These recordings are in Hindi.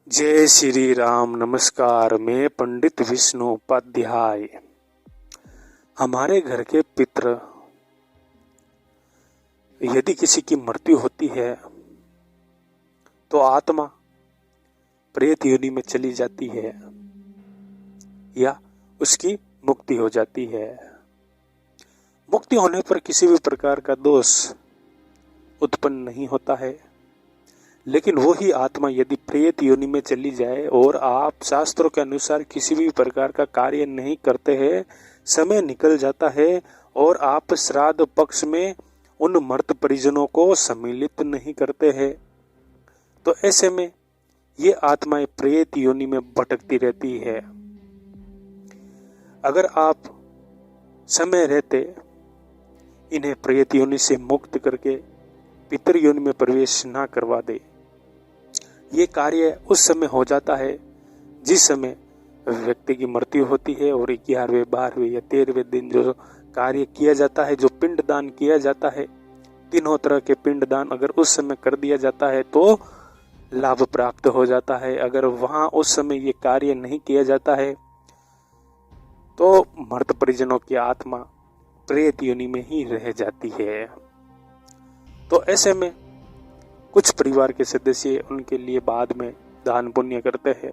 जय श्री राम। नमस्कार। मैं पंडित विष्णु उपाध्याय। हमारे घर के पितृ यदि किसी की मृत्यु होती है तो आत्मा प्रेत योनि में चली जाती है या उसकी मुक्ति हो जाती है। मुक्ति होने पर किसी भी प्रकार का दोष उत्पन्न नहीं होता है, लेकिन वही आत्मा यदि प्रेत योनि में चली जाए और आप शास्त्रों के अनुसार किसी भी प्रकार का कार्य नहीं करते हैं, समय निकल जाता है और आप श्राद्ध पक्ष में उन मृत परिजनों को सम्मिलित नहीं करते हैं, तो ऐसे में ये आत्माएं प्रेत योनि में भटकती रहती है। अगर आप समय रहते इन्हें प्रेत योनि से मुक्त करके पितृ योनि में प्रवेश ना करवा दे, ये कार्य उस समय हो जाता है जिस समय व्यक्ति की मृत्यु होती है और 11वें 12वें या 13वें दिन जो कार्य किया जाता है, जो पिंडदान किया जाता है, तीनों तरह के पिंडदान अगर उस समय कर दिया जाता है तो लाभ प्राप्त हो जाता है। अगर वहां उस समय ये कार्य नहीं किया जाता है तो मृत परिजनों की आत्मा प्रेत योनि में ही रह जाती है। तो ऐसे में कुछ परिवार के सदस्य उनके लिए बाद में दान पुण्य करते हैं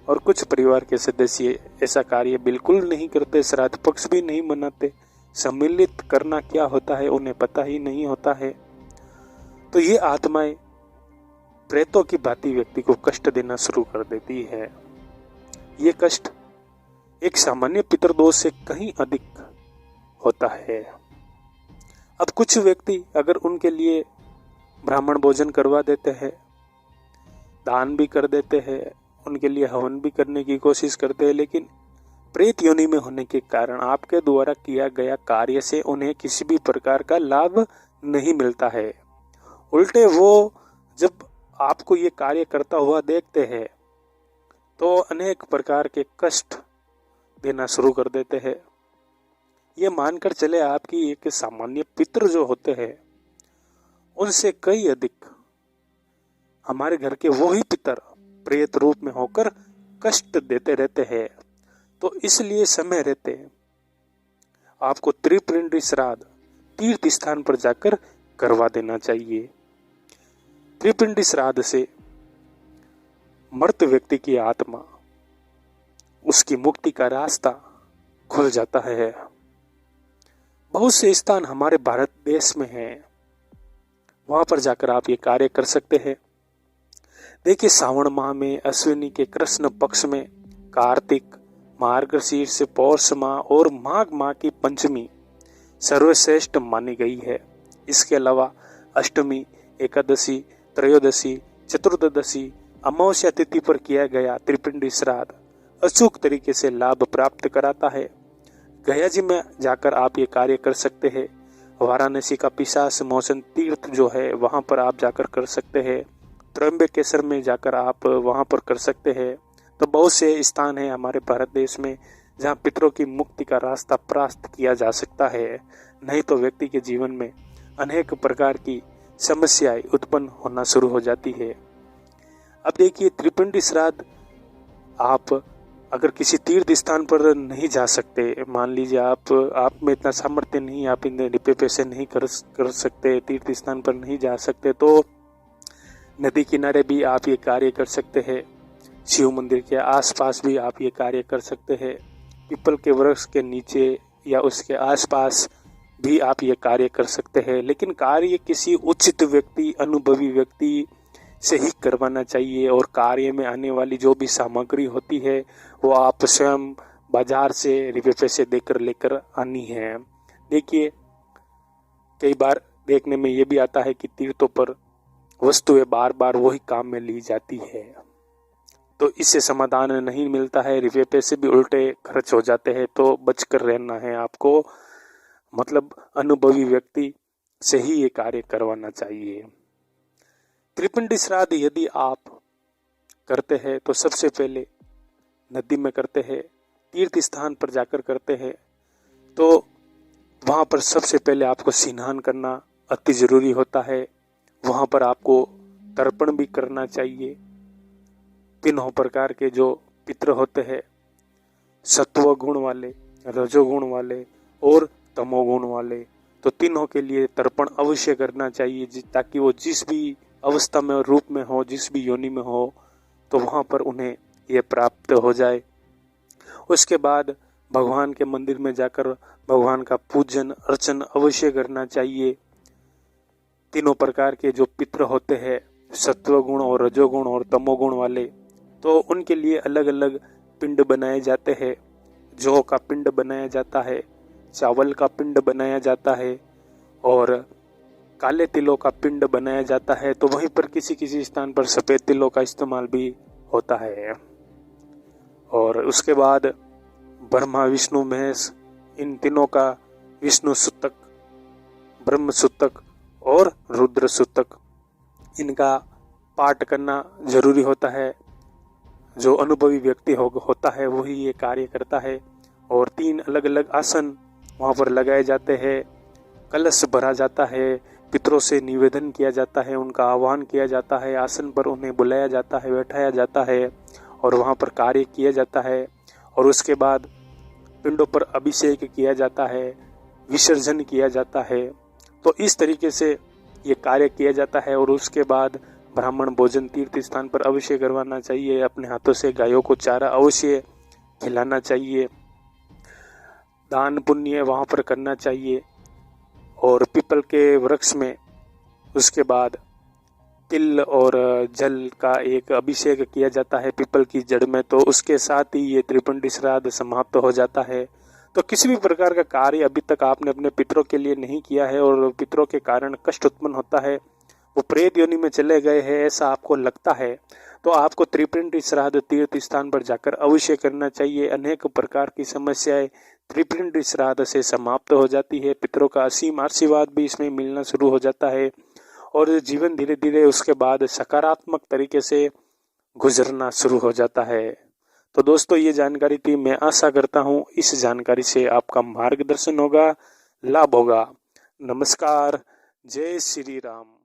और कुछ परिवार के सदस्य ऐसा कार्य बिल्कुल नहीं करते, श्राद्ध पक्ष भी नहीं मनाते। सम्मिलित करना क्या होता है उन्हें पता ही नहीं होता है। तो ये आत्माएं प्रेतों की भांति व्यक्ति को कष्ट देना शुरू कर देती है। ये कष्ट एक सामान्य पितृदोष से कहीं अधिक होता है। अब कुछ व्यक्ति अगर उनके लिए ब्राह्मण भोजन करवा देते हैं, दान भी कर देते हैं, उनके लिए हवन भी करने की कोशिश करते हैं, लेकिन प्रेत योनि में होने के कारण आपके द्वारा किया गया कार्य से उन्हें किसी भी प्रकार का लाभ नहीं मिलता है। उल्टे वो जब आपको ये कार्य करता हुआ देखते हैं तो अनेक प्रकार के कष्ट देना शुरू कर देते हैं। ये मानकर चले आपकी एक सामान्य पितृ जो होते हैं उनसे कई अधिक हमारे घर के वही पितर प्रेत रूप में होकर कष्ट देते रहते हैं। तो इसलिए समय रहते आपको त्रिपिंडी श्राद्ध तीर्थ स्थान पर जाकर करवा देना चाहिए। त्रिपिंडी श्राद्ध से मृत व्यक्ति की आत्मा उसकी मुक्ति का रास्ता खुल जाता है। बहुत से स्थान हमारे भारत देश में हैं, वहां पर जाकर आप ये कार्य कर सकते हैं। देखिए, सावन माह में अश्विनी के कृष्ण पक्ष में कार्तिक, मार्गशीर्ष, पौष माह और माघ माह की पंचमी सर्वश्रेष्ठ मानी गई है। इसके अलावा अष्टमी, एकादशी, त्रयोदशी, चतुर्दशी, अमावस्या तिथि पर किया गया त्रिपिंडी श्राद्ध अचूक तरीके से लाभ प्राप्त कराता है। गया जी में जाकर आप ये कार्य कर सकते हैं। वाराणसी का पिशाच मोचन तीर्थ जो है वहां पर आप जाकर कर सकते हैं। त्र्यंबकेश्वर में जाकर आप वहां पर कर सकते हैं। तो बहुत से स्थान है हमारे भारत देश में जहां पितरों की मुक्ति का रास्ता प्राप्त किया जा सकता है। नहीं तो व्यक्ति के जीवन में अनेक प्रकार की समस्याएं उत्पन्न होना शुरू हो जाती है। अब देखिए, त्रिपिंडी श्राद्ध आप अगर किसी तीर्थ स्थान पर नहीं जा सकते, मान लीजिए आप में इतना सामर्थ्य नहीं, आप इन डिब्बे पैसे नहीं कर सकते, तीर्थ स्थान पर नहीं जा सकते, तो नदी किनारे भी आप ये कार्य कर सकते हैं। शिव मंदिर के आसपास भी आप ये कार्य कर सकते हैं। पीपल के वृक्ष के नीचे या उसके आसपास भी आप ये कार्य कर सकते हैं। लेकिन कार्य किसी उचित व्यक्ति, अनुभवी व्यक्ति से ही करवाना चाहिए और कार्य में आने वाली जो भी सामग्री होती है वो आप स्वयं बाजार से रुपये पैसे देकर लेकर आनी है। देखिए, कई बार देखने में ये भी आता है कि तीर्थों पर वस्तुएं बार बार वही काम में ली जाती है, तो इससे समाधान नहीं मिलता है, रुपये पैसे भी उल्टे खर्च हो जाते हैं। तो बचकर रहना है आपको, मतलब अनुभवी व्यक्ति से ही ये कार्य करवाना चाहिए। त्रिपिंडी श्राद्ध यदि आप करते हैं तो सबसे पहले नदी में करते हैं, तीर्थ स्थान पर जाकर करते हैं, तो वहां पर सबसे पहले आपको स्नान करना अति जरूरी होता है। वहां पर आपको तर्पण भी करना चाहिए। तीनों प्रकार के जो पितृ होते हैं, सत्व गुण वाले, रजोगुण वाले और तमोगुण वाले, तो तीनों के लिए तर्पण अवश्य करना चाहिए, ताकि वो जिस भी अवस्था में और रूप में हो, जिस भी योनि में हो, तो वहाँ पर उन्हें ये प्राप्त हो जाए। उसके बाद भगवान के मंदिर में जाकर भगवान का पूजन अर्चन अवश्य करना चाहिए। तीनों प्रकार के जो पितृ होते हैं, सत्वगुण और रजोगुण और तमोगुण वाले, तो उनके लिए अलग अलग पिंड बनाए जाते हैं। जौ का पिंड बनाया जाता है, चावल का पिंड बनाया जाता है और काले तिलों का पिंड बनाया जाता है। तो वहीं पर किसी किसी स्थान पर सफ़ेद तिलों का इस्तेमाल भी होता है। और उसके बाद ब्रह्मा विष्णु महेश, इन तीनों का विष्णु सूतक, ब्रह्म सूतक और रुद्र सूतक, इनका पाठ करना जरूरी होता है। जो अनुभवी व्यक्ति होता है वही ये कार्य करता है। और 3 अलग अलग आसन वहाँ पर लगाए जाते हैं, कलश भरा जाता है, पितरों से निवेदन किया जाता है, उनका आह्वान किया जाता है, आसन पर उन्हें बुलाया जाता है, बैठाया जाता है और वहाँ पर कार्य किया जाता है। और उसके बाद पिंडों पर अभिषेक किया जाता है, विसर्जन किया जाता है। तो इस तरीके से ये कार्य किया जाता है। और उसके बाद ब्राह्मण भोजन तीर्थ स्थान पर अवश्य करवाना चाहिए। अपने हाथों से गायों को चारा अवश्य खिलाना चाहिए, दान पुण्य वहाँ पर करना चाहिए। और पीपल के वृक्ष में उसके बाद तिल और जल का एक अभिषेक किया जाता है पीपल की जड़ में। तो उसके साथ ही ये त्रिपिंडी श्राद्ध समाप्त हो जाता है। तो किसी भी प्रकार का कार्य अभी तक आपने अपने पितरों के लिए नहीं किया है और पितरों के कारण कष्ट उत्पन्न होता है, वो प्रेत योनि में चले गए हैं, ऐसा आपको लगता है, तो आपको त्रिपिंडी श्राद्ध तीर्थ स्थान पर जाकर अवश्य करना चाहिए। अनेक प्रकार की समस्याएं त्रिपिंडी श्राद्ध से समाप्त हो जाती है। पितरों का असीम आशीर्वाद भी इसमें मिलना शुरू हो जाता है और जीवन धीरे धीरे उसके बाद सकारात्मक तरीके से गुजरना शुरू हो जाता है। तो दोस्तों, ये जानकारी थी। मैं आशा करता हूँ इस जानकारी से आपका मार्गदर्शन होगा, लाभ होगा। नमस्कार, जय श्री राम।